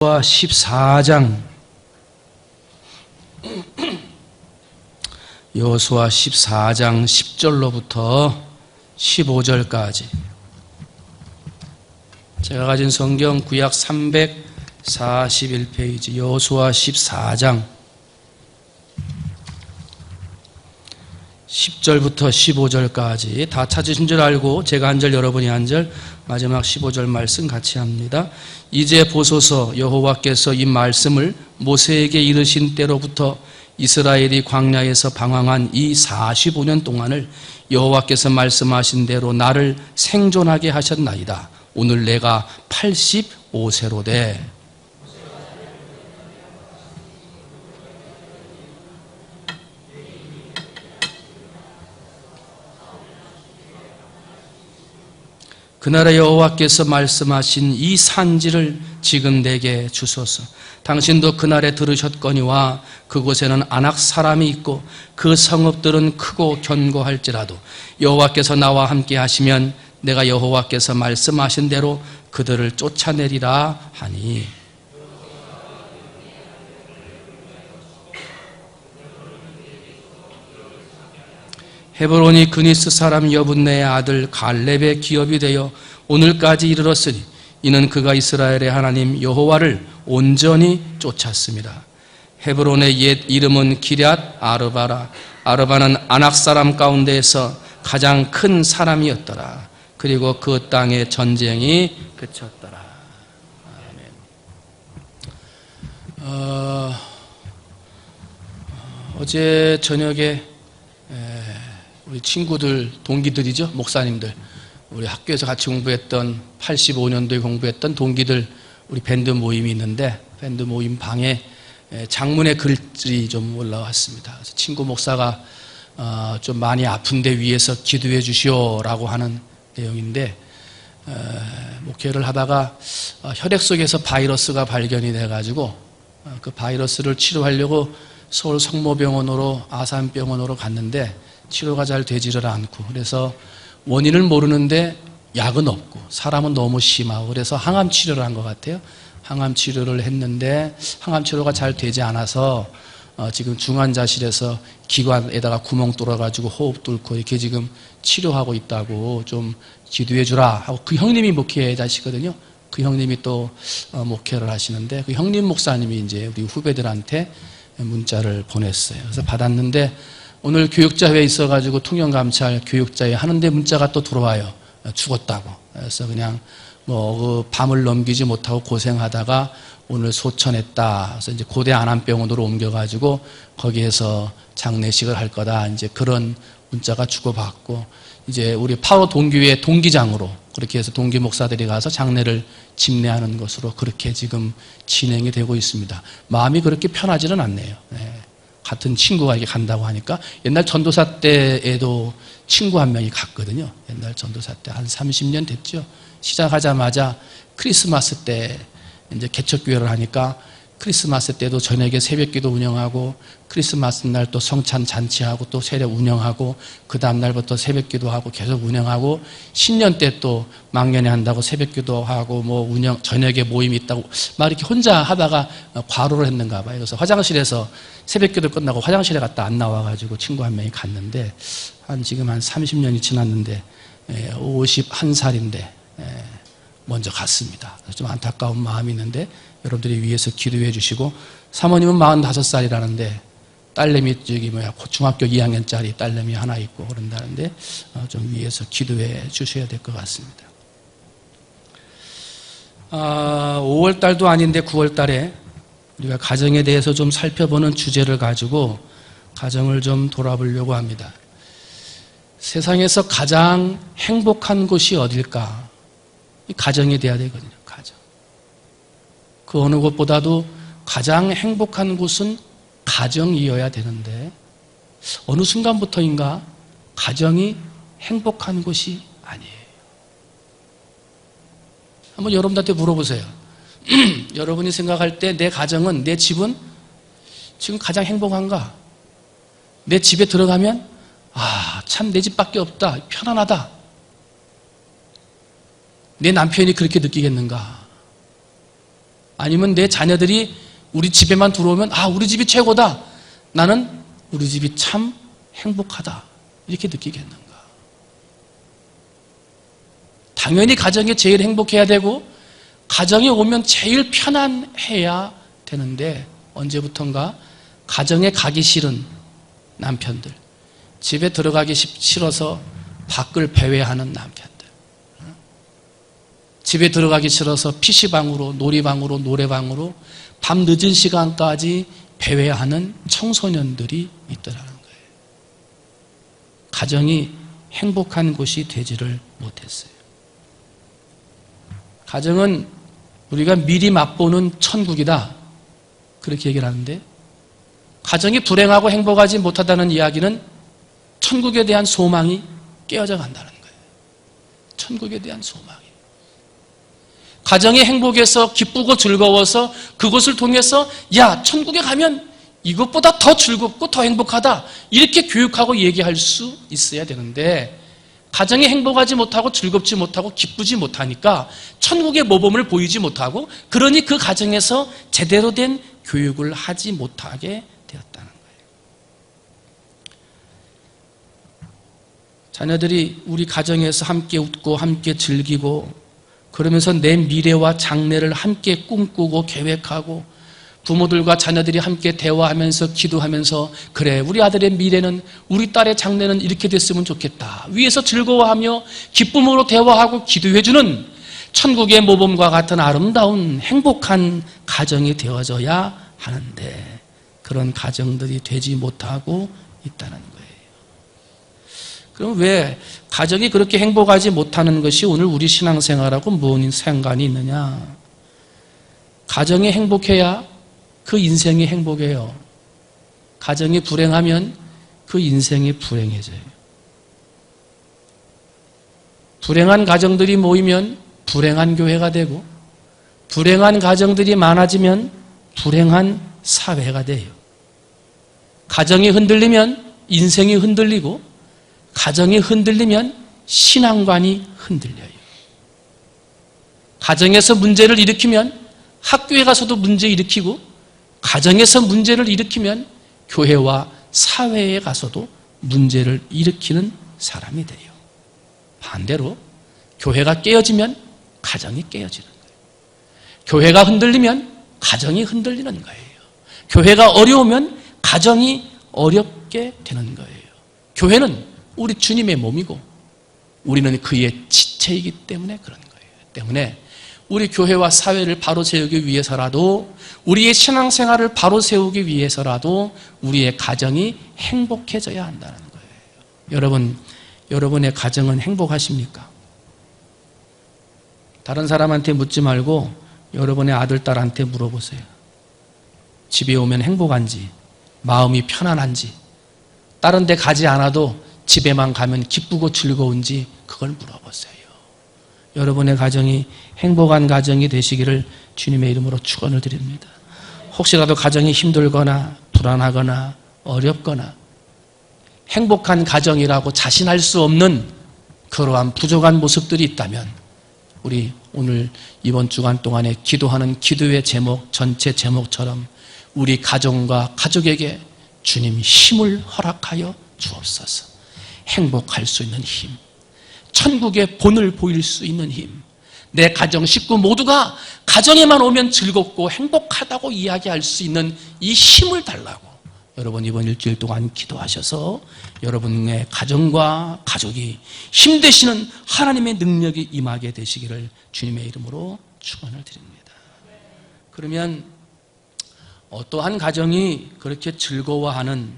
여호수아 14장 여호수아 14장 10절로부터 15절까지 제가 가진 성경 구약 341페이지 여호수아 14장 10절부터 15절까지 다 찾으신 줄 알고 제가 한 절 여러분이 한 절 마지막 15절 말씀 같이 합니다. 이제 보소서 여호와께서 이 말씀을 모세에게 이르신 때로부터 이스라엘이 광야에서 방황한 이 45년 동안을 여호와께서 말씀하신 대로 나를 생존하게 하셨나이다. 오늘 내가 85세로 돼. 그날에 여호와께서 말씀하신 이 산지를 지금 내게 주소서. 당신도 그날에 들으셨거니와 그곳에는 아낙 사람이 있고 그 성읍들은 크고 견고할지라도 여호와께서 나와 함께 하시면 내가 여호와께서 말씀하신 대로 그들을 쫓아내리라 하니. 헤브론이 그니스 사람 여분네의 아들 갈렙의 기업이 되어 오늘까지 이르렀으니 이는 그가 이스라엘의 하나님 여호와를 온전히 쫓았습니다. 헤브론의 옛 이름은 기럇 아르바라. 아르바는 아낙 사람 가운데에서 가장 큰 사람이었더라. 그리고 그 땅에 전쟁이 그쳤더라. 아멘. 어제 저녁에 우리 친구들, 동기들이죠, 목사님들, 우리 학교에서 같이 공부했던 85년도에 공부했던 동기들 우리 밴드 모임이 있는데 밴드 모임 방에 장문의 글이 좀 올라왔습니다. 그래서 친구 목사가 좀 많이 아픈데 위에서 기도해 주시오라고 하는 내용인데 목회를 하다가 혈액 속에서 바이러스가 발견이 돼가지고 그 바이러스를 치료하려고 서울 성모병원으로 아산병원으로 갔는데 치료가 잘 되지를 않고 그래서 원인을 모르는데 약은 없고 사람은 너무 심하고 그래서 항암 치료를 한 것 같아요. 항암 치료를 했는데 항암 치료가 잘 되지 않아서 지금 중환자실에서 기관에다가 구멍 뚫어가지고 호흡 뚫고 이렇게 지금 치료하고 있다고 좀 기도해 주라 하고 그 형님이 목회자시거든요. 그 형님이 또 목회를 하시는데 그 형님 목사님이 이제 우리 후배들한테 문자를 보냈어요. 그래서 받았는데 오늘 교육자회에 있어가지고 통영감찰 교육자회 하는데 문자가 또 들어와요. 죽었다고. 그래서 그냥 그 밤을 넘기지 못하고 고생하다가 오늘 소천했다. 그래서 이제 고대 안암병원으로 옮겨가지고 거기에서 장례식을 할 거다. 이제 그런 문자가 주고받고 이제 우리 파워 동기회 동기장으로 그렇게 해서 동기 목사들이 가서 장례를 집례하는 것으로 그렇게 지금 진행이 되고 있습니다. 마음이 그렇게 편하지는 않네요. 네. 같은 친구가 이렇게 간다고 하니까 옛날 전도사 때에도 친구 한 명이 갔거든요. 옛날 전도사 때 한 30년 됐죠. 시작하자마자 크리스마스 때 이제 개척교회를 하니까 크리스마스 때도 저녁에 새벽기도 운영하고 크리스마스 날 또 성찬 잔치하고 또 세례 운영하고 그 다음 날부터 새벽기도 하고 계속 운영하고 신년 때 또 막년에 한다고 새벽기도 하고 뭐 운영 저녁에 모임이 있다고 막 이렇게 혼자 하다가 과로를 했는가 봐요. 그래서 화장실에서 새벽기도 끝나고 화장실에 갔다 안 나와가지고 친구 한 명이 갔는데 지금 한 30년이 지났는데 51살인데 먼저 갔습니다. 좀 안타까운 마음이 있는데 여러분들이 위에서 기도해 주시고 사모님은 45살이라는데 딸내미 중학교 2학년짜리 딸내미 하나 있고 그런다는데 좀 위에서 기도해 주셔야 될 것 같습니다. 5월 달도 아닌데 9월 달에 우리가 가정에 대해서 좀 살펴보는 주제를 가지고 가정을 좀 돌아보려고 합니다. 세상에서 가장 행복한 곳이 어딜까? 가정이 돼야 되거든요. 가정. 그 어느 곳보다도 가장 행복한 곳은 가정이어야 되는데 어느 순간부터인가 가정이 행복한 곳이 아니에요. 한번 여러분들한테 물어보세요. 여러분이 생각할 때 내 가정은, 내 집은 지금 가장 행복한가? 내 집에 들어가면 참 내 집밖에 없다. 편안하다. 내 남편이 그렇게 느끼겠는가? 아니면 내 자녀들이 우리 집에만 들어오면 아, 우리 집이 최고다. 나는 우리 집이 참 행복하다. 이렇게 느끼겠는가? 당연히 가정이 제일 행복해야 되고 가정에 오면 제일 편안해야 되는데 언제부턴가 가정에 가기 싫은 남편들, 집에 들어가기 싫어서 밖을 배회하는 남편들, 집에 들어가기 싫어서 PC방으로 놀이방으로 노래방으로 밤 늦은 시간까지 배회하는 청소년들이 있더라는 거예요. 가정이 행복한 곳이 되지를 못했어요. 가정은 우리가 미리 맛보는 천국이다. 그렇게 얘기를 하는데 가정이 불행하고 행복하지 못하다는 이야기는 천국에 대한 소망이 깨어져 간다는 거예요. 천국에 대한 소망이. 가정의 행복에서 기쁘고 즐거워서 그것을 통해서 야, 천국에 가면 이것보다 더 즐겁고 더 행복하다. 이렇게 교육하고 얘기할 수 있어야 되는데 가정이 행복하지 못하고 즐겁지 못하고 기쁘지 못하니까 천국의 모범을 보이지 못하고 그러니 그 가정에서 제대로 된 교육을 하지 못하게 되었다는 거예요. 자녀들이 우리 가정에서 함께 웃고 함께 즐기고 그러면서 내 미래와 장래를 함께 꿈꾸고 계획하고 부모들과 자녀들이 함께 대화하면서 기도하면서 그래, 우리 아들의 미래는 우리 딸의 장래는 이렇게 됐으면 좋겠다. 위에서 즐거워하며 기쁨으로 대화하고 기도해주는 천국의 모범과 같은 아름다운 행복한 가정이 되어져야 하는데 그런 가정들이 되지 못하고 있다는 거예요. 그럼 왜 가정이 그렇게 행복하지 못하는 것이 오늘 우리 신앙생활하고 뭔 상관이 있느냐? 가정이 행복해야 그 인생이 행복해요. 가정이 불행하면 그 인생이 불행해져요. 불행한 가정들이 모이면 불행한 교회가 되고 불행한 가정들이 많아지면 불행한 사회가 돼요. 가정이 흔들리면 인생이 흔들리고 가정이 흔들리면 신앙관이 흔들려요. 가정에서 문제를 일으키면 학교에 가서도 문제 일으키고 가정에서 문제를 일으키면 교회와 사회에 가서도 문제를 일으키는 사람이 돼요. 반대로 교회가 깨어지면 가정이 깨어지는 거예요. 교회가 흔들리면 가정이 흔들리는 거예요. 교회가 어려우면 가정이 어렵게 되는 거예요. 교회는 우리 주님의 몸이고 우리는 그의 지체이기 때문에 그런 거예요. 때문에 우리 교회와 사회를 바로 세우기 위해서라도 우리의 신앙생활을 바로 세우기 위해서라도 우리의 가정이 행복해져야 한다는 거예요. 여러분, 여러분의 가정은 행복하십니까? 다른 사람한테 묻지 말고 여러분의 아들, 딸한테 물어보세요. 집에 오면 행복한지, 마음이 편안한지, 다른 데 가지 않아도 집에만 가면 기쁘고 즐거운지 그걸 물어보세요. 여러분의 가정이 행복한 가정이 되시기를 주님의 이름으로 축원을 드립니다. 혹시라도 가정이 힘들거나 불안하거나 어렵거나 행복한 가정이라고 자신할 수 없는 그러한 부족한 모습들이 있다면 우리 오늘 이번 주간 동안에 기도하는 기도의 제목 전체 제목처럼 우리 가정과 가족에게 주님 힘을 허락하여 주옵소서. 행복할 수 있는 힘, 천국의 본을 보일 수 있는 힘, 내 가정 식구 모두가 가정에만 오면 즐겁고 행복하다고 이야기할 수 있는 이 힘을 달라고 여러분 이번 일주일 동안 기도하셔서 여러분의 가정과 가족이 힘되시는 하나님의 능력이 임하게 되시기를 주님의 이름으로 축원을 드립니다. 그러면 어떠한 가정이 그렇게 즐거워하는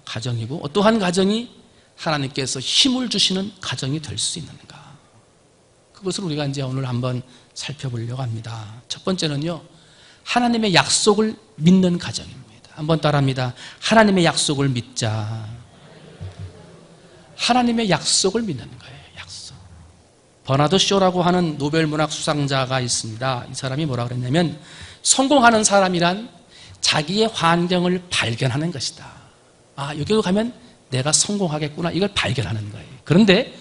가정이고 어떠한 가정이 하나님께서 힘을 주시는 가정이 될 수 있는가? 그것을 우리가 이제 오늘 한번 살펴보려고 합니다. 첫 번째는요, 하나님의 약속을 믿는 가정입니다. 한번 따라합니다. 하나님의 약속을 믿자. 하나님의 약속을 믿는 거예요. 약속. 버나드 쇼라고 하는 노벨 문학 수상자가 있습니다. 이 사람이 뭐라 그랬냐면 성공하는 사람이란 자기의 환경을 발견하는 것이다. 아, 여기로 가면 내가 성공하겠구나. 이걸 발견하는 거예요. 그런데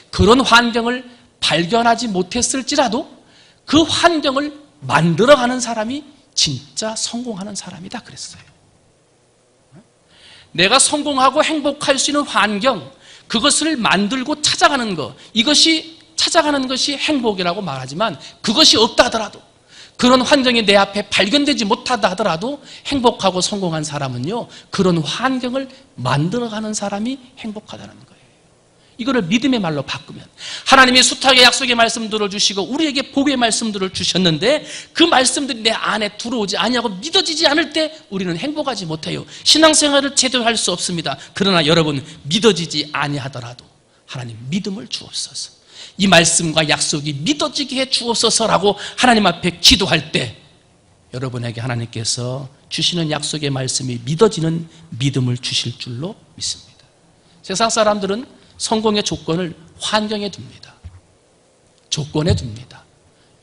그런 환경을 발견하지 못했을지라도 그 환경을 만들어가는 사람이 진짜 성공하는 사람이다 그랬어요. 내가 성공하고 행복할 수 있는 환경, 그것을 만들고 찾아가는 것, 이것이 찾아가는 것이 행복이라고 말하지만 그것이 없다 하더라도, 그런 환경이 내 앞에 발견되지 못하다 하더라도 행복하고 성공한 사람은요, 그런 환경을 만들어가는 사람이 행복하다는 거예요. 이거를 믿음의 말로 바꾸면, 하나님이 숱하게 약속의 말씀들을 주시고 우리에게 복의 말씀들을 주셨는데 그 말씀들이 내 안에 들어오지 아니하고 믿어지지 않을 때 우리는 행복하지 못해요. 신앙생활을 제대로 할 수 없습니다. 그러나 여러분, 믿어지지 아니하더라도 하나님 믿음을 주옵소서, 이 말씀과 약속이 믿어지게 해 주옵소서라고 하나님 앞에 기도할 때 여러분에게 하나님께서 주시는 약속의 말씀이 믿어지는 믿음을 주실 줄로 믿습니다. 세상 사람들은 성공의 조건을 환경에 둡니다. 조건에 둡니다.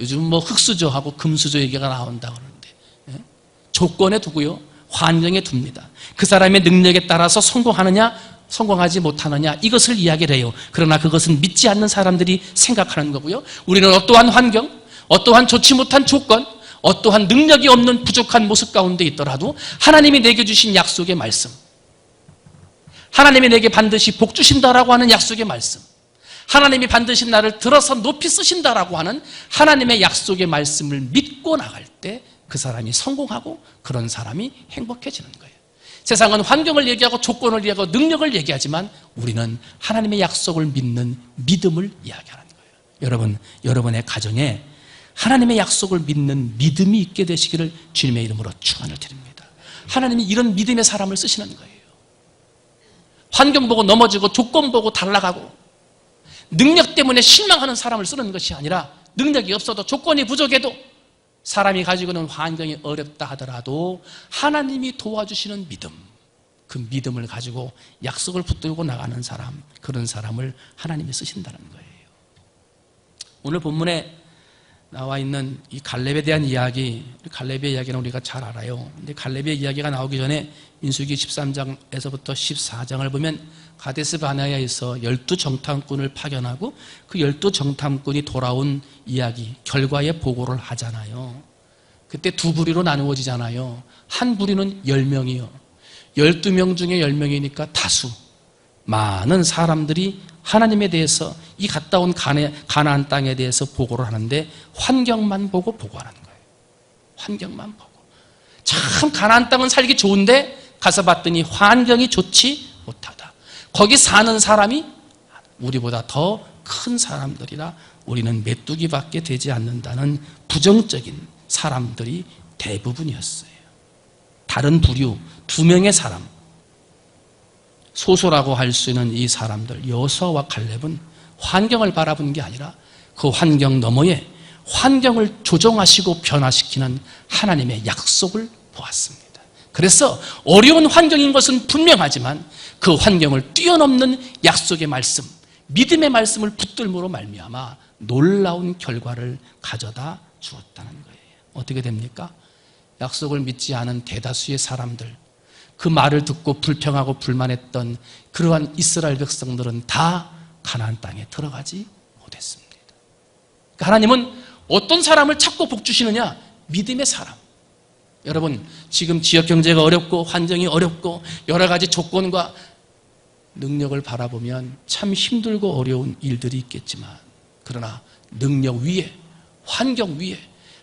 요즘 흙수저하고 금수저 얘기가 나온다고 그러는데, 조건에 두고요, 환경에 둡니다. 그 사람의 능력에 따라서 성공하느냐 성공하지 못하느냐, 이것을 이야기를 해요. 그러나 그것은 믿지 않는 사람들이 생각하는 거고요, 우리는 어떠한 환경, 어떠한 좋지 못한 조건, 어떠한 능력이 없는 부족한 모습 가운데 있더라도 하나님이 내게 주신 약속의 말씀, 하나님이 내게 반드시 복 주신다라고 하는 약속의 말씀, 하나님이 반드시 나를 들어서 높이 쓰신다라고 하는 하나님의 약속의 말씀을 믿고 나갈 때 그 사람이 성공하고 그런 사람이 행복해지는 거예요. 세상은 환경을 얘기하고 조건을 얘기하고 능력을 얘기하지만 우리는 하나님의 약속을 믿는 믿음을 이야기하는 거예요. 여러분, 여러분의 가정에 하나님의 약속을 믿는 믿음이 있게 되시기를 주님의 이름으로 축원을 드립니다. 하나님이 이런 믿음의 사람을 쓰시는 거예요. 환경 보고 넘어지고 조건 보고 달라가고 능력 때문에 실망하는 사람을 쓰는 것이 아니라, 능력이 없어도 조건이 부족해도 사람이 가지고 있는 환경이 어렵다 하더라도 하나님이 도와주시는 믿음, 그 믿음을 가지고 약속을 붙들고 나가는 사람, 그런 사람을 하나님이 쓰신다는 거예요. 오늘 본문에 나와 있는 이 갈렙에 대한 이야기, 갈렙의 이야기는 우리가 잘 알아요. 근데 갈렙의 이야기가 나오기 전에 민수기 13장에서부터 14장을 보면 가데스 바네아에서 12정탐꾼을 파견하고 그 12정탐꾼이 돌아온 이야기, 결과의 보고를 하잖아요. 그때 두 부리로 나누어지잖아요. 한 부리는 10명이요. 12명 중에 10명이니까 다수, 많은 사람들이 하나님에 대해서 이 갔다 온 가나안 땅에 대해서 보고를 하는데 환경만 보고 보고하는 거예요. 환경만 보고. 참 가나안 땅은 살기 좋은데 가서 봤더니 환경이 좋지 못하다. 거기 사는 사람이 우리보다 더 큰 사람들이라 우리는 메뚜기밖에 되지 않는다는 부정적인 사람들이 대부분이었어요. 다른 부류 2명의 사람, 소수라고 할 수 있는 이 사람들, 여호수아와 갈렙은 환경을 바라본 게 아니라 그 환경 너머에 환경을 조정하시고 변화시키는 하나님의 약속을 보았습니다. 그래서 어려운 환경인 것은 분명하지만 그 환경을 뛰어넘는 약속의 말씀, 믿음의 말씀을 붙들므로 말미암아 놀라운 결과를 가져다 주었다는 거예요. 어떻게 됩니까? 약속을 믿지 않은 대다수의 사람들, 그 말을 듣고 불평하고 불만했던 그러한 이스라엘 백성들은 다 가나안 땅에 들어가지 못했습니다. 그러니까 하나님은 어떤 사람을 찾고 복 주시느냐? 믿음의 사람. 여러분, 지금 지역 경제가 어렵고 환경이 어렵고 여러 가지 조건과 능력을 바라보면 참 힘들고 어려운 일들이 있겠지만, 그러나 능력 위에, 환경 위에,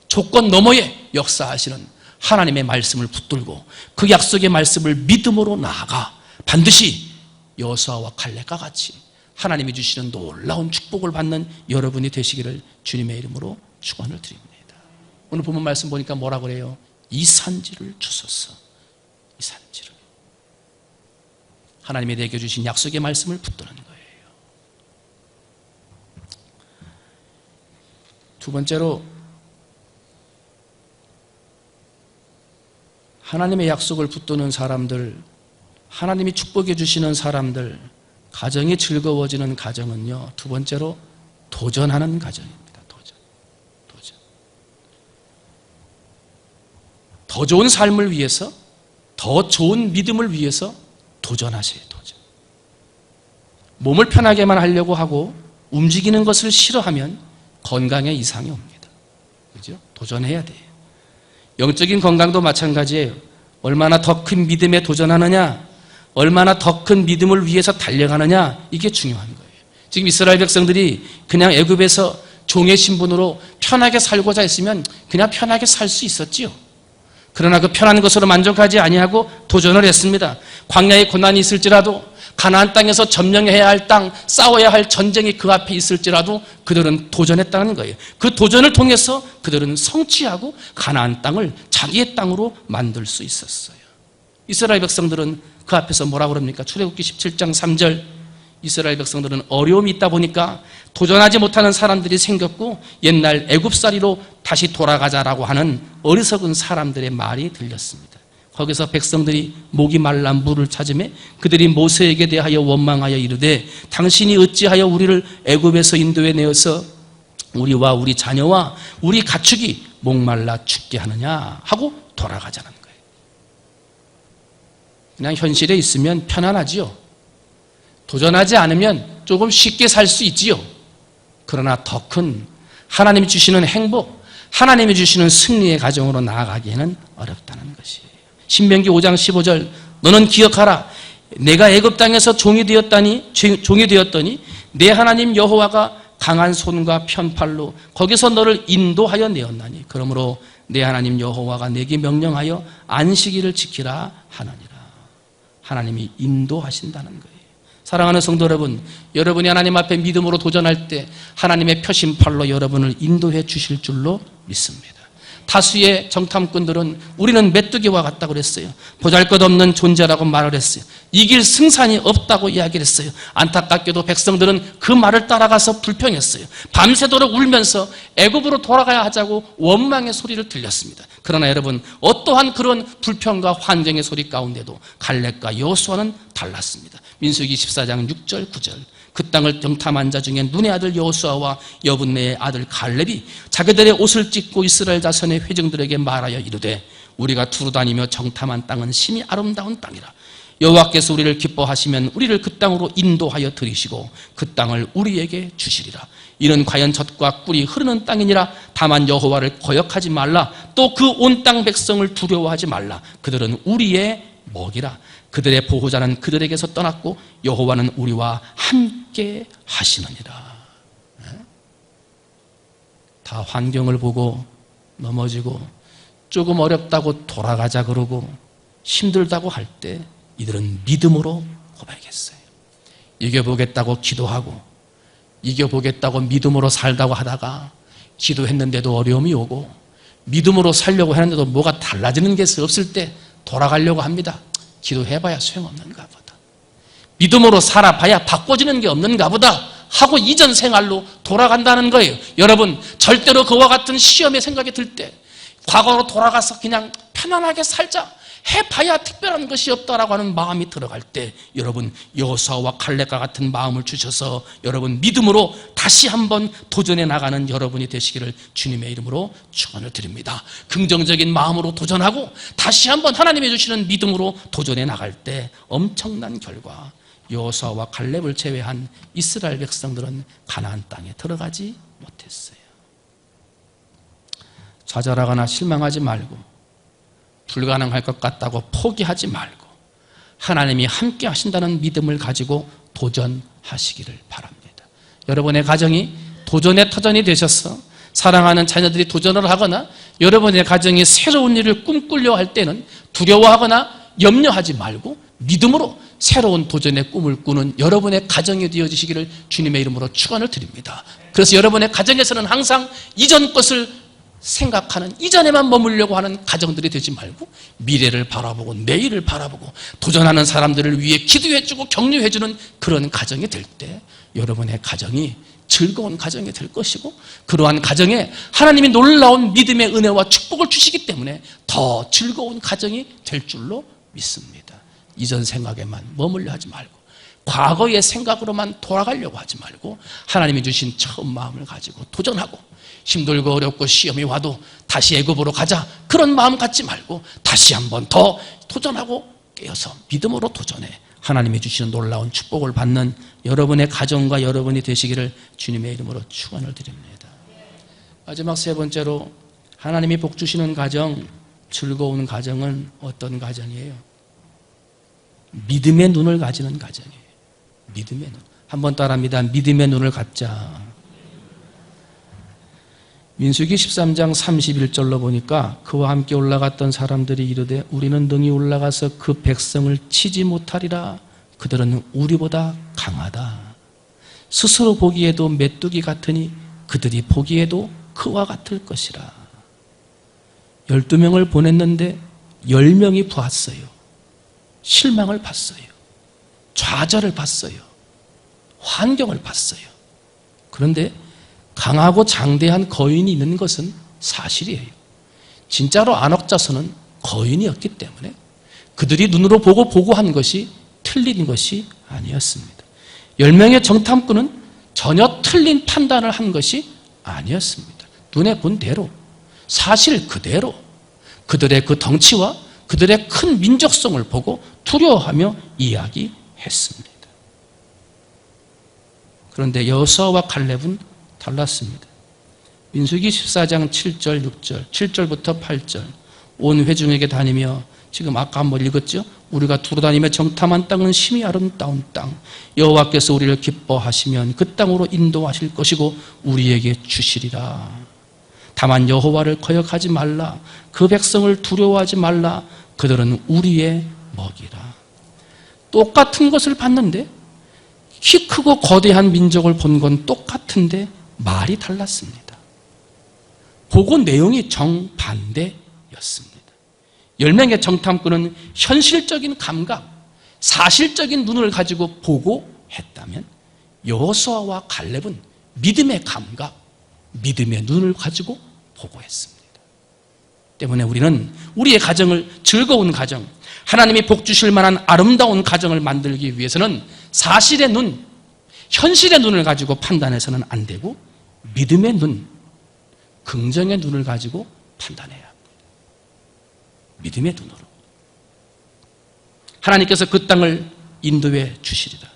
조건 너머에 역사하시는 하나님의 말씀을 붙들고 그 약속의 말씀을 믿음으로 나아가 반드시 여호수아와 갈렙과 같이 하나님이 주시는 놀라운 축복을 받는 여러분이 되시기를 주님의 이름으로 축원을 드립니다. 오늘 본문 말씀 보니까 뭐라 그래요? 이 산지를 주소서. 이 산지를. 하나님이 내게 주신 약속의 말씀을 붙드는 거예요. 두 번째로, 하나님의 약속을 붙드는 사람들, 하나님이 축복해 주시는 사람들, 가정이 즐거워지는 가정은요, 두 번째로 도전하는 가정입니다. 도전. 더 좋은 삶을 위해서, 더 좋은 믿음을 위해서 도전하세요. 도전. 몸을 편하게만 하려고 하고 움직이는 것을 싫어하면 건강에 이상이 옵니다. 그죠? 도전해야 돼요. 영적인 건강도 마찬가지예요. 얼마나 더 큰 믿음에 도전하느냐, 얼마나 더 큰 믿음을 위해서 달려가느냐, 이게 중요한 거예요. 지금 이스라엘 백성들이 그냥 애굽에서 종의 신분으로 편하게 살고자 했으면 그냥 편하게 살 수 있었지요. 그러나 그 편한 것으로 만족하지 아니하고 도전을 했습니다. 광야의 고난이 있을지라도, 가나안 땅에서 점령해야 할 땅, 싸워야 할 전쟁이 그 앞에 있을지라도 그들은 도전했다는 거예요. 그 도전을 통해서 그들은 성취하고 가나안 땅을 자기의 땅으로 만들 수 있었어요. 이스라엘 백성들은 그 앞에서 뭐라고 그럽니까? 출애굽기 17장 3절, 이스라엘 백성들은 어려움이 있다 보니까 도전하지 못하는 사람들이 생겼고 옛날 애굽살이로 다시 돌아가자라고 하는 어리석은 사람들의 말이 들렸습니다. 거기서 백성들이 목이 말라 물을 찾으매 그들이 모세에게 대하여 원망하여 이르되 당신이 어찌하여 우리를 애굽에서 인도해 내어서 우리와 우리 자녀와 우리 가축이 목말라 죽게 하느냐 하고 돌아가자는 거예요. 그냥 현실에 있으면 편안하지요. 도전하지 않으면 조금 쉽게 살 수 있지요. 그러나 더 큰 하나님이 주시는 행복, 하나님이 주시는 승리의 가정으로 나아가기에는 어렵다는 것이에요. 신명기 5장 15절, 너는 기억하라. 내가 애굽 땅에서 종이 되었더니 내 하나님 여호와가 강한 손과 편팔로 거기서 너를 인도하여 내었나니 그러므로 내 하나님 여호와가 내게 명령하여 안식일을 지키라 하느니라. 하나님이 인도하신다는 거예요. 사랑하는 성도 여러분, 여러분이 하나님 앞에 믿음으로 도전할 때 하나님의 펴신팔로 여러분을 인도해 주실 줄로 믿습니다. 다수의 정탐꾼들은 우리는 메뚜기와 같다고 그랬어요. 보잘것없는 존재라고 말을 했어요. 이길 승산이 없다고 이야기를 했어요. 안타깝게도 백성들은 그 말을 따라가서 불평했어요. 밤새도록 울면서 애굽으로 돌아가야 하자고 원망의 소리를 들렸습니다. 그러나 여러분, 어떠한 그런 불평과 환경의 소리 가운데도 갈렙과 여호수아는 달랐습니다. 민수기 14장 6절 9절, 그 땅을 정탐한 자 중에 눈의 아들 여호수아와 여분네의 아들 갈렙이 자기들의 옷을 찢고 이스라엘 자손의 회중들에게 말하여 이르되 우리가 두루다니며 정탐한 땅은 심히 아름다운 땅이라. 여호와께서 우리를 기뻐하시면 우리를 그 땅으로 인도하여 들이시고 그 땅을 우리에게 주시리라. 이는 과연 젖과 꿀이 흐르는 땅이니라. 다만 여호와를 거역하지 말라. 또 그 온 땅 백성을 두려워하지 말라. 그들은 우리의 먹이라. 그들의 보호자는 그들에게서 떠났고 여호와는 우리와 함께 하시느니라. 다 환경을 보고 넘어지고 조금 어렵다고 돌아가자 그러고 힘들다고 할 때 이들은 믿음으로 고백했어요. 이겨보겠다고 기도하고 이겨보겠다고 믿음으로 살다고 하다가 기도했는데도 어려움이 오고 믿음으로 살려고 했는데도 뭐가 달라지는 게 없을 때 돌아가려고 합니다. 기도해봐야 소용없는가 보다. 믿음으로 살아봐야 바꿔지는 게 없는가 보다 하고 이전 생활로 돌아간다는 거예요. 여러분, 절대로 그와 같은 시험의 생각이 들 때 과거로 돌아가서 그냥 편안하게 살자 해봐야 특별한 것이 없다라고 하는 마음이 들어갈 때 여러분, 여호수아와 갈렙과 같은 마음을 주셔서 여러분 믿음으로 다시 한번 도전해 나가는 여러분이 되시기를 주님의 이름으로 축원을 드립니다. 긍정적인 마음으로 도전하고 다시 한번 하나님이 주시는 믿음으로 도전해 나갈 때 엄청난 결과, 여호수아와 갈렙을 제외한 이스라엘 백성들은 가나안 땅에 들어가지 못했어요. 좌절하거나 실망하지 말고 불가능할 것 같다고 포기하지 말고 하나님이 함께 하신다는 믿음을 가지고 도전하시기를 바랍니다. 여러분의 가정이 도전의 터전이 되셔서 사랑하는 자녀들이 도전을 하거나 여러분의 가정이 새로운 일을 꿈꾸려 할 때는 두려워하거나 염려하지 말고 믿음으로 새로운 도전의 꿈을 꾸는 여러분의 가정이 되어주시기를 주님의 이름으로 축원을 드립니다. 그래서 여러분의 가정에서는 항상 이전 것을 생각하는, 이전에만 머물려고 하는 가정들이 되지 말고 미래를 바라보고 내일을 바라보고 도전하는 사람들을 위해 기도해주고 격려해주는 그런 가정이 될 때 여러분의 가정이 즐거운 가정이 될 것이고 그러한 가정에 하나님이 놀라운 믿음의 은혜와 축복을 주시기 때문에 더 즐거운 가정이 될 줄로 믿습니다. 이전 생각에만 머물려 하지 말고 과거의 생각으로만 돌아가려고 하지 말고 하나님이 주신 처음 마음을 가지고 도전하고 힘들고 어렵고 시험이 와도 다시 애굽으로 가자 그런 마음 갖지 말고 다시 한번 더 도전하고 깨어서 믿음으로 도전해 하나님이 주시는 놀라운 축복을 받는 여러분의 가정과 여러분이 되시기를 주님의 이름으로 축원을 드립니다. 마지막 세 번째로 하나님이 복 주시는 가정, 즐거운 가정은 어떤 가정이에요? 믿음의 눈을 가지는 가정이에요. 믿음의 눈. 한번 따라합니다. 믿음의 눈을 갖자. 민수기 13장 31절로 보니까 그와 함께 올라갔던 사람들이 이르되 우리는 능히 올라가서 그 백성을 치지 못하리라. 그들은 우리보다 강하다. 스스로 보기에도 메뚜기 같으니 그들이 보기에도 그와 같을 것이라. 12명을 보냈는데 10명이 부었어요. 실망을 봤어요. 좌절을 봤어요. 환경을 봤어요. 그런데 강하고 장대한 거인이 있는 것은 사실이에요. 진짜로 안옥자서는 거인이었기 때문에 그들이 눈으로 보고 보고한 것이 틀린 것이 아니었습니다. 10명의 정탐꾼은 전혀 틀린 판단을 한 것이 아니었습니다. 눈에 본 대로, 사실 그대로 그들의 그 덩치와 그들의 큰 민족성을 보고 두려워하며 이야기했습니다. 그런데 여호수아와 갈렙은 달랐습니다. 민수기 14장 7절, 6절, 7절부터 8절 온 회중에게 다니며 지금 아까 한번 읽었죠? 우리가 두루다니며 정탐한 땅은 심히 아름다운 땅 여호와께서 우리를 기뻐하시면 그 땅으로 인도하실 것이고 우리에게 주시리라. 다만 여호와를 거역하지 말라. 그 백성을 두려워하지 말라. 그들은 우리의 먹이라. 똑같은 것을 봤는데 키 크고 거대한 민족을 본 건 똑같은데 말이 달랐습니다. 보고 내용이 정반대였습니다. 10명의 정탐꾼은 현실적인 감각, 사실적인 눈을 가지고 보고 했다면 여호수아와 갈렙은 믿음의 감각, 믿음의 눈을 가지고 보고 했습니다. 때문에 우리는 우리의 가정을 즐거운 가정, 하나님이 복 주실 만한 아름다운 가정을 만들기 위해서는 사실의 눈, 현실의 눈을 가지고 판단해서는 안 되고 믿음의 눈, 긍정의 눈을 가지고 판단해야 합니다. 믿음의 눈으로. 하나님께서 그 땅을 인도해 주시리라.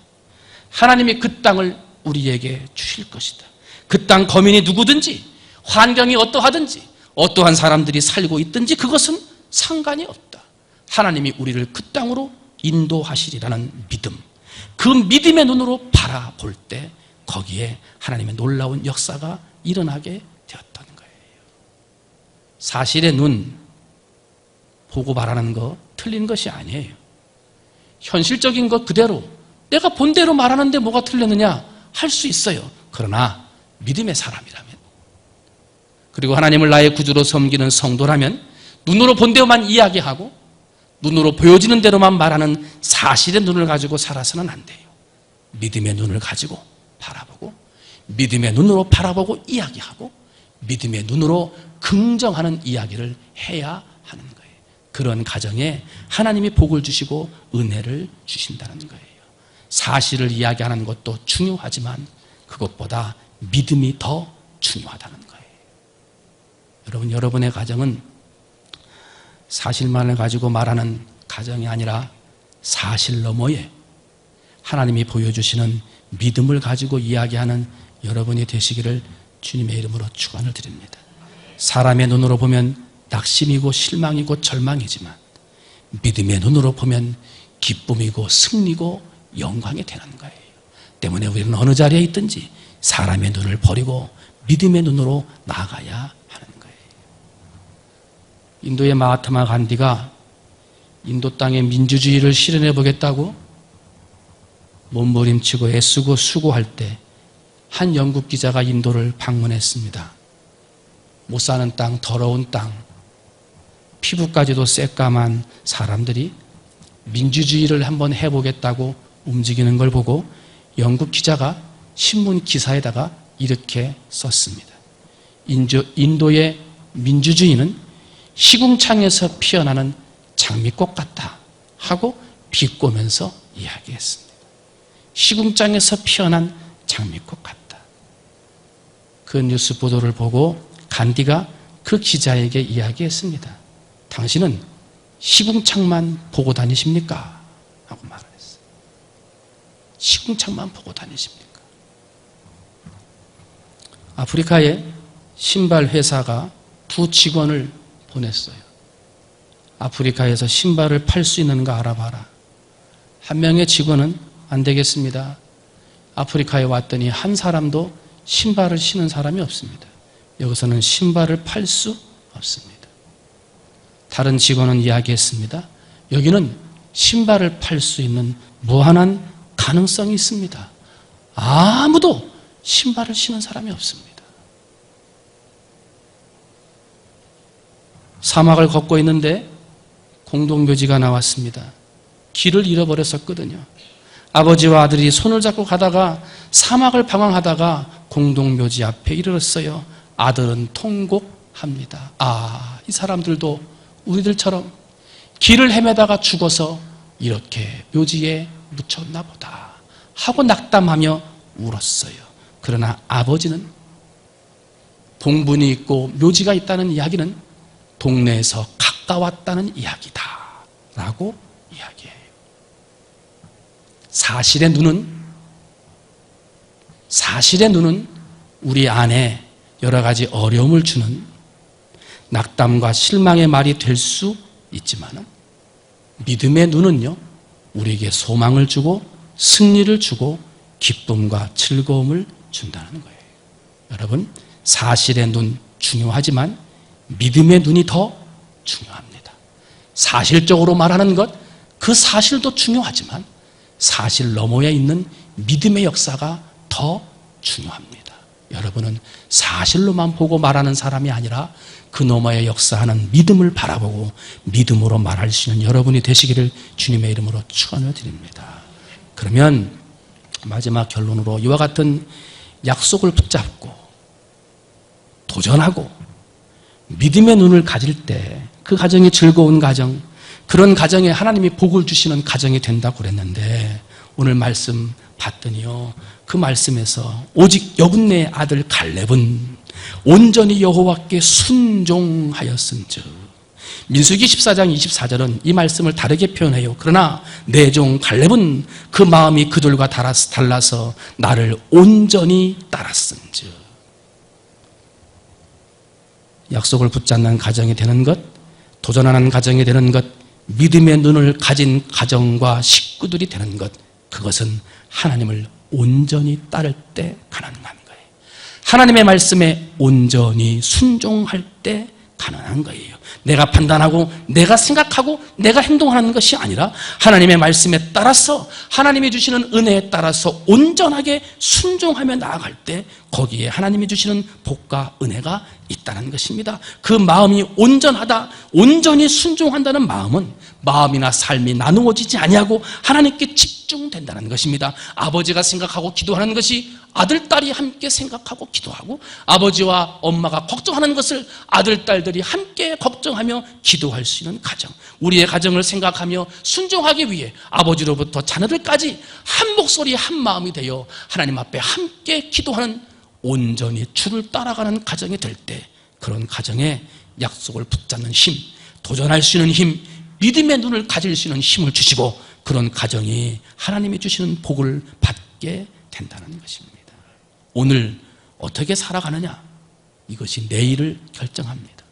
하나님이 그 땅을 우리에게 주실 것이다. 그 땅 거민이 누구든지 환경이 어떠하든지 어떠한 사람들이 살고 있든지 그것은 상관이 없다. 하나님이 우리를 그 땅으로 인도하시리라는 믿음. 그 믿음의 눈으로 바라볼 때 거기에 하나님의 놀라운 역사가 일어나게 되었던 거예요. 사실의 눈 보고 말하는 거 틀린 것이 아니에요. 현실적인 것 그대로 내가 본대로 말하는데 뭐가 틀렸느냐 할 수 있어요. 그러나 믿음의 사람이라면 그리고 하나님을 나의 구주로 섬기는 성도라면 눈으로 본 대로만 이야기하고 눈으로 보여지는 대로만 말하는 사실의 눈을 가지고 살아서는 안 돼요. 믿음의 눈을 가지고 바라보고 믿음의 눈으로 바라보고 이야기하고 믿음의 눈으로 긍정하는 이야기를 해야 하는 거예요. 그런 가정에 하나님이 복을 주시고 은혜를 주신다는 거예요. 사실을 이야기하는 것도 중요하지만 그것보다 믿음이 더 중요하다는 거예요. 여러분, 여러분의 가정은 사실만을 가지고 말하는 가정이 아니라 사실 너머에 하나님이 보여주시는 믿음을 가지고 이야기하는 여러분이 되시기를 주님의 이름으로 축원을 드립니다. 사람의 눈으로 보면 낙심이고 실망이고 절망이지만 믿음의 눈으로 보면 기쁨이고 승리고 영광이 되는 거예요. 때문에 우리는 어느 자리에 있든지 사람의 눈을 버리고 믿음의 눈으로 나아가야 하는 거예요. 인도의 마하타마 간디가 인도 땅의 민주주의를 실현해 보겠다고 몸부림치고 애쓰고 수고할 때 한 영국 기자가 인도를 방문했습니다. 못 사는 땅, 더러운 땅, 피부까지도 새까만 사람들이 민주주의를 한번 해보겠다고 움직이는 걸 보고 영국 기자가 신문 기사에다가 이렇게 썼습니다. 인도의 민주주의는 시궁창에서 피어나는 장미꽃 같다 하고 비꼬면서 이야기했습니다. 시궁창에서 피어난 장미꽃 같다. 그 뉴스 보도를 보고 간디가 그 기자에게 이야기했습니다. 당신은 시궁창만 보고 다니십니까? 하고 말을 했어요. 시궁창만 보고 다니십니까? 아프리카에 신발 회사가 두 직원을 보냈어요. 아프리카에서 신발을 팔 수 있는가 알아봐라. 한 명의 직원은 안 되겠습니다. 아프리카에 왔더니 한 사람도 신발을 신은 사람이 없습니다. 여기서는 신발을 팔 수 없습니다. 다른 직원은 이야기했습니다. 여기는 신발을 팔 수 있는 무한한 가능성이 있습니다. 아무도 신발을 신은 사람이 없습니다. 사막을 걷고 있는데 공동묘지가 나왔습니다. 길을 잃어버렸었거든요. 아버지와 아들이 손을 잡고 가다가 사막을 방황하다가 공동묘지 앞에 이르렀어요. 아들은 통곡합니다. 이 사람들도 우리들처럼 길을 헤매다가 죽어서 이렇게 묘지에 묻혔나 보다 하고 낙담하며 울었어요. 그러나 아버지는 봉분이 있고 묘지가 있다는 이야기는 동네에서 가까웠다는 이야기다 라고 이야기해요. 사실의 눈은 우리 안에 여러 가지 어려움을 주는 낙담과 실망의 말이 될 수 있지만 믿음의 눈은요, 우리에게 소망을 주고 승리를 주고 기쁨과 즐거움을 준다는 거예요. 여러분, 사실의 눈 중요하지만 믿음의 눈이 더 중요합니다. 사실적으로 말하는 것, 그 사실도 중요하지만 사실 너머에 있는 믿음의 역사가 더 중요합니다. 여러분은 사실로만 보고 말하는 사람이 아니라 그 너머에 역사하는 믿음을 바라보고 믿음으로 말할 수 있는 여러분이 되시기를 주님의 이름으로 축원을 드립니다. 그러면 마지막 결론으로 이와 같은 약속을 붙잡고 도전하고 믿음의 눈을 가질 때 그 가정이 즐거운 가정, 그런 가정에 하나님이 복을 주시는 가정이 된다고 그랬는데 오늘 말씀 봤더니요, 그 말씀에서 오직 여분네의 아들 갈렙은 온전히 여호와께 순종하였은즉. 민수기 14장 24절은 이 말씀을 다르게 표현해요. 그러나 내 종 갈렙은 그 마음이 그들과 달라서 나를 온전히 따랐은즉. 약속을 붙잡는 가정이 되는 것, 도전하는 가정이 되는 것, 믿음의 눈을 가진 가정과 식구들이 되는 것, 그것은 하나님을 온전히 따를 때 가능한 거예요. 하나님의 말씀에 온전히 순종할 때 가능한 거예요. 내가 판단하고 내가 생각하고 내가 행동하는 것이 아니라 하나님의 말씀에 따라서 하나님이 주시는 은혜에 따라서 온전하게 순종하며 나아갈 때 거기에 하나님이 주시는 복과 은혜가 있다는 것입니다. 그 마음이 온전하다, 온전히 순종한다는 마음은 마음이나 삶이 나누어지지 아니하고 하나님께 집중된다는 것입니다. 아버지가 생각하고 기도하는 것이 아들, 딸이 함께 생각하고 기도하고 아버지와 엄마가 걱정하는 것을 아들, 딸들이 함께 걱정하며 기도할 수 있는 가정, 우리의 가정을 생각하며 순종하기 위해 아버지로부터 자녀들까지 한 목소리 한 마음이 되어 하나님 앞에 함께 기도하는 온전히 주를 따라가는 가정이 될 때 그런 가정에 약속을 붙잡는 힘, 도전할 수 있는 힘, 믿음의 눈을 가질 수 있는 힘을 주시고 그런 가정이 하나님이 주시는 복을 받게 된다는 것입니다. 오늘 어떻게 살아가느냐, 이것이 내일을 결정합니다.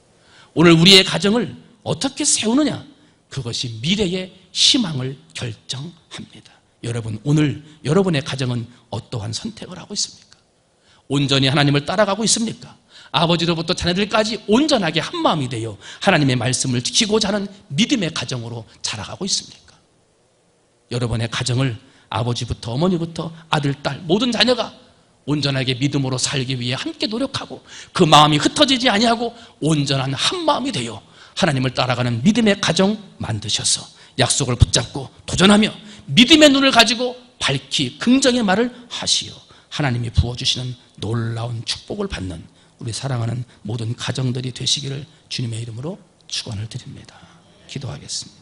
오늘 우리의 가정을 어떻게 세우느냐, 그것이 미래의 희망을 결정합니다. 여러분, 오늘 여러분의 가정은 어떠한 선택을 하고 있습니까? 온전히 하나님을 따라가고 있습니까? 아버지로부터 자녀들까지 온전하게 한마음이 되어 하나님의 말씀을 지키고자 하는 믿음의 가정으로 자라가고 있습니까? 여러분의 가정을 아버지부터 어머니부터 아들, 딸 모든 자녀가 온전하게 믿음으로 살기 위해 함께 노력하고 그 마음이 흩어지지 아니하고 온전한 한마음이 되어 하나님을 따라가는 믿음의 가정 만드셔서 약속을 붙잡고 도전하며 믿음의 눈을 가지고 밝히 긍정의 말을 하시어 하나님이 부어주시는 놀라운 축복을 받는 우리 사랑하는 모든 가정들이 되시기를 주님의 이름으로 축원을 드립니다. 기도하겠습니다.